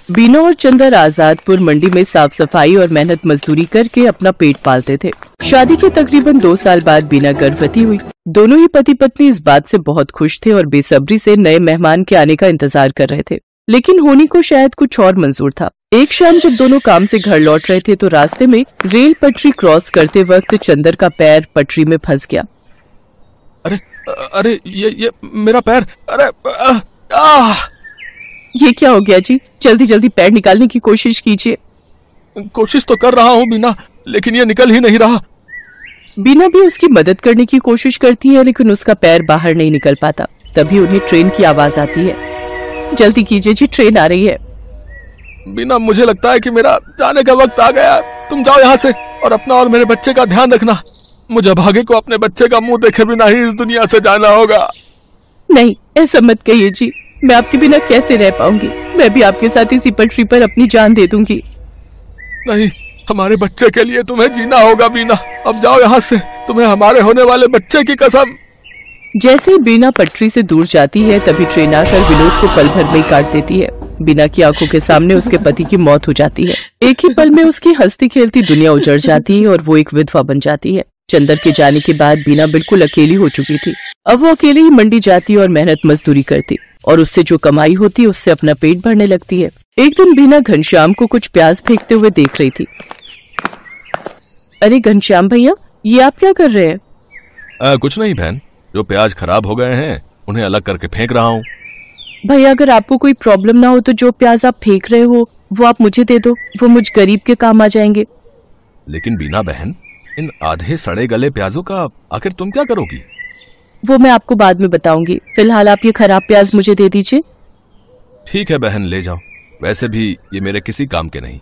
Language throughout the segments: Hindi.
बीना और चंदर आजादपुर मंडी में साफ सफाई और मेहनत मजदूरी करके अपना पेट पालते थे। शादी के तकरीबन 2 साल बाद बीना गर्भवती हुई। दोनों ही पति पत्नी इस बात से बहुत खुश थे और बेसब्री से नए मेहमान के आने का इंतजार कर रहे थे, लेकिन होनी को शायद कुछ और मंजूर था। एक शाम जब दोनों काम से घर लौट रहे थे तो रास्ते में रेल पटरी क्रॉस करते वक्त चंदर का पैर पटरी में फंस गया। अरे अरे ये मेरा पैर, अरे ये क्या हो गया जी? जल्दी जल्दी पैर निकालने की कोशिश कीजिए। कोशिश तो कर रहा हूँ बीना, लेकिन ये निकल ही नहीं रहा। बीना भी उसकी मदद करने की कोशिश करती है, लेकिन उसका पैर बाहर नहीं निकल पाता। तभी उन्हें ट्रेन की आवाज आती है। जल्दी कीजिए जी, ट्रेन आ रही है। बीना, मुझे लगता है कि मेरा जाने का वक्त आ गया। तुम जाओ यहाँ से और अपना और मेरे बच्चे का ध्यान रखना। मुझे भागे को अपने बच्चे का मुंह देखे बिना ही इस दुनिया से जाना होगा। नहीं, ऐसा मत कहिए जी, मैं आपके बिना कैसे रह पाऊंगी? मैं भी आपके साथ इसी पटरी पर अपनी जान दे दूंगी। नहीं, हमारे बच्चे के लिए तुम्हें जीना होगा बीना। अब जाओ यहाँ से, तुम्हें हमारे होने वाले बच्चे की कसम। जैसे ही बीना पटरी से दूर जाती है तभी ट्रेन आकर विनोद को पल भर में ही काट देती है। बीना की आंखों के सामने उसके पति की मौत हो जाती है। एक ही पल में उसकी हंसती खेलती दुनिया उजड़ जाती है और वो एक विधवा बन जाती है। चंदर के जाने के बाद बीना बिल्कुल अकेली हो चुकी थी। अब वो अकेले ही मंडी जाती और मेहनत मजदूरी करती और उससे जो कमाई होती उससे अपना पेट भरने लगती है। एक दिन बीना घनश्याम को कुछ प्याज फेंकते हुए देख रही थी। अरे घनश्याम भैया, ये आप क्या कर रहे हैं? कुछ नहीं बहन, जो प्याज खराब हो गए हैं उन्हें अलग करके फेंक रहा हूँ। भैया, अगर आपको कोई प्रॉब्लम ना हो तो जो प्याज आप फेंक रहे हो वो आप मुझे दे दो, वो मुझ गरीब के काम आ जाएंगे। लेकिन बीना बहन, इन आधे सड़े गले प्याजों का आखिर तुम क्या करोगी? वो मैं आपको बाद में बताऊंगी। फिलहाल आप ये खराब प्याज मुझे दे दीजिए। ठीक है बहन, ले जाओ। वैसे भी ये मेरे किसी काम के नहीं।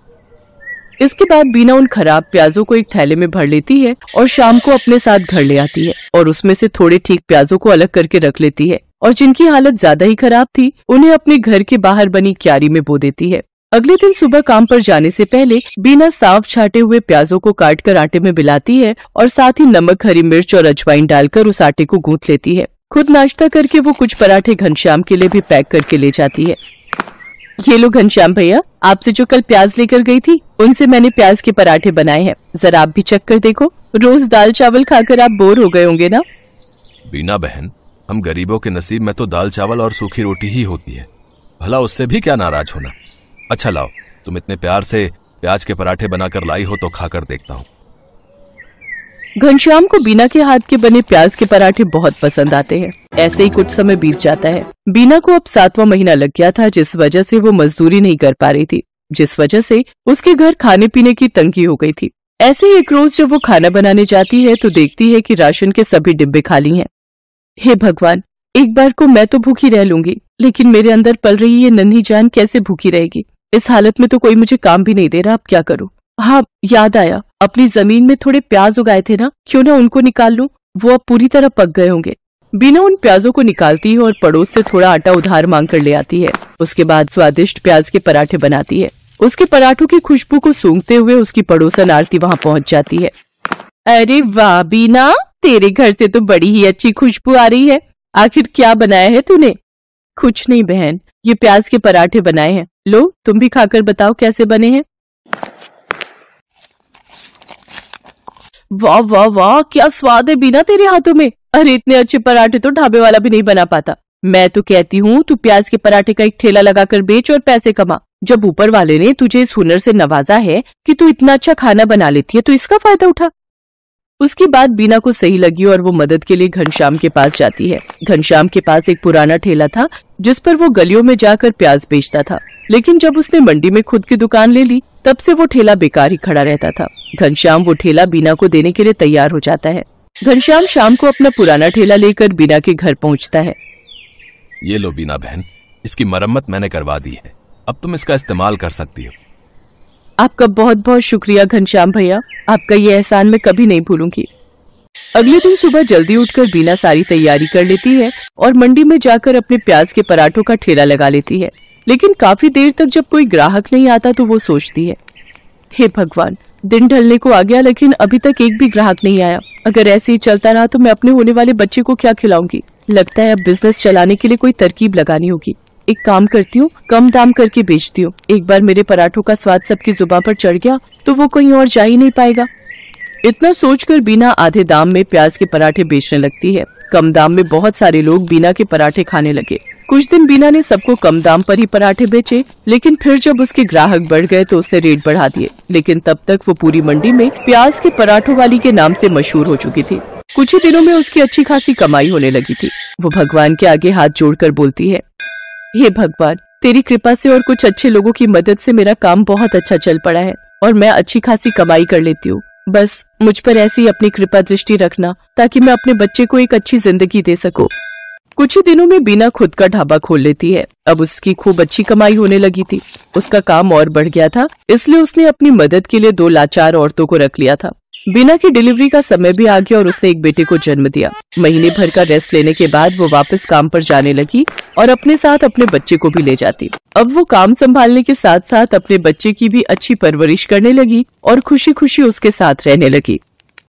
इसके बाद बीना उन खराब प्याजों को एक थैले में भर लेती है और शाम को अपने साथ घर ले आती है और उसमें से थोड़े ठीक प्याजों को अलग करके रख लेती है और जिनकी हालत ज्यादा ही खराब थी उन्हें अपने घर के बाहर बनी क्यारी में बो देती है। अगले दिन सुबह काम पर जाने से पहले बीना साफ छाटे हुए प्याजों को काटकर आटे में मिलाती है और साथ ही नमक, हरी मिर्च और अजवाइन डालकर उस आटे को गूंथ लेती है। खुद नाश्ता करके वो कुछ पराठे घनश्याम के लिए भी पैक करके ले जाती है। ये लो घनश्याम भैया, आपसे जो कल प्याज लेकर गई थी उनसे मैंने प्याज के पराठे बनाए हैं, जरा आप भी चख कर देखो। रोज दाल चावल खाकर आप बोर हो गए होंगे ना? बीना बहन, हम गरीबों के नसीब में तो दाल चावल और सूखी रोटी ही होती है, भला उससे भी क्या नाराज होना। अच्छा लाओ, तुम इतने प्यार से प्याज के पराठे बनाकर लाई हो तो खाकर देखता हूँ। घनश्याम को बीना के हाथ के बने प्याज के पराठे बहुत पसंद आते हैं। ऐसे ही कुछ समय बीत जाता है। बीना को अब 7वां महीना लग गया था, जिस वजह से वो मजदूरी नहीं कर पा रही थी, जिस वजह से उसके घर खाने पीने की तंगी हो गई थी। ऐसे ही एक रोज जब वो खाना बनाने जाती है तो देखती है कि राशन के सभी डिब्बे खाली हैं। हे भगवान, एक बार को मैं तो भूखी रह लूंगी, लेकिन मेरे अंदर पल रही ये नन्ही जान कैसे भूखी रहेगी? इस हालत में तो कोई मुझे काम भी नहीं दे रहा, अब क्या करूं? हाँ, याद आया, अपनी जमीन में थोड़े प्याज उगाए थे ना, क्यों ना उनको निकाल लूं, वो अब पूरी तरह पक गए होंगे। बीना उन प्याजों को निकालती है और पड़ोस से थोड़ा आटा उधार मांग कर ले आती है। उसके बाद स्वादिष्ट प्याज के पराठे बनाती है। उसके पराठों की खुशबू को सूंघते हुए उसकी पड़ोसन आरती वहाँ पहुँच जाती है। अरे वाह बीना, तेरे घर से तो बड़ी ही अच्छी खुशबू आ रही है। आखिर क्या बनाया है तूने? कुछ नहीं बहन, ये प्याज के पराठे बनाए हैं। लो, तुम भी खाकर बताओ कैसे बने हैं। वाह वाह वाह, क्या स्वाद है बीना तेरे हाथों में। अरे इतने अच्छे पराठे तो ढाबे वाला भी नहीं बना पाता। मैं तो कहती हूँ तू प्याज के पराठे का एक ठेला लगाकर बेच और पैसे कमा। जब ऊपर वाले ने तुझे इस हुनर से नवाजा है कि तू इतना अच्छा खाना बना लेती है तो इसका फायदा उठा। उसकी बात बीना को सही लगी और वो मदद के लिए घनश्याम के पास जाती है। घनश्याम के पास एक पुराना ठेला था जिस पर वो गलियों में जाकर प्याज बेचता था, लेकिन जब उसने मंडी में खुद की दुकान ले ली तब से वो ठेला बेकार ही खड़ा रहता था। घनश्याम वो ठेला बीना को देने के लिए तैयार हो जाता है। घनश्याम शाम को अपना पुराना ठेला लेकर बीना के घर पहुंचता है। ये लो बीना बहन, इसकी मरम्मत मैंने करवा दी है, अब तुम इसका इस्तेमाल कर सकती हो। आपका बहुत बहुत शुक्रिया घनश्याम भैया, आपका ये एहसान मैं कभी नहीं भूलूंगी। अगले दिन सुबह जल्दी उठकर बीना सारी तैयारी कर लेती है और मंडी में जाकर अपने प्याज के पराठों का ठेला लगा लेती है। लेकिन काफी देर तक जब कोई ग्राहक नहीं आता तो वो सोचती है, हे भगवान, दिन ढलने को आ गया लेकिन अभी तक एक भी ग्राहक नहीं आया। अगर ऐसे ही चलता रहा तो मैं अपने होने वाले बच्चे को क्या खिलाऊंगी? लगता है अब बिजनेस चलाने के लिए कोई तरकीब लगानी होगी। एक काम करती हूँ, कम दाम करके बेचती हूँ। एक बार मेरे पराठों का स्वाद सबकी जुबान पर चढ़ गया तो वो कहीं और जा ही नहीं पाएगा। इतना सोचकर बीना आधे दाम में प्याज के पराठे बेचने लगती है। कम दाम में बहुत सारे लोग बीना के पराठे खाने लगे। कुछ दिन बीना ने सबको कम दाम पर ही पराठे बेचे, लेकिन फिर जब उसके ग्राहक बढ़ गए तो उसने रेट बढ़ा दिए। लेकिन तब तक वो पूरी मंडी में प्याज के पराठों वाली के नाम से मशहूर हो चुकी थी। कुछ ही दिनों में उसकी अच्छी खासी कमाई होने लगी थी। वो भगवान के आगे हाथ जोड़कर बोलती है, हे भगवान, तेरी कृपा से और कुछ अच्छे लोगों की मदद से मेरा काम बहुत अच्छा चल पड़ा है और मैं अच्छी खासी कमाई कर लेती हूँ। बस मुझ पर ऐसी अपनी कृपा दृष्टि रखना ताकि मैं अपने बच्चे को एक अच्छी जिंदगी दे सकूं। कुछ ही दिनों में बीना खुद का ढाबा खोल लेती है। अब उसकी खूब अच्छी कमाई होने लगी थी। उसका काम और बढ़ गया था, इसलिए उसने अपनी मदद के लिए 2 लाचार औरतों को रख लिया था। बीना की डिलीवरी का समय भी आ गया और उसने एक बेटे को जन्म दिया। महीने भर का रेस्ट लेने के बाद वो वापस काम पर जाने लगी और अपने साथ अपने बच्चे को भी ले जाती। अब वो काम संभालने के साथ साथ अपने बच्चे की भी अच्छी परवरिश करने लगी और खुशी खुशी उसके साथ रहने लगी।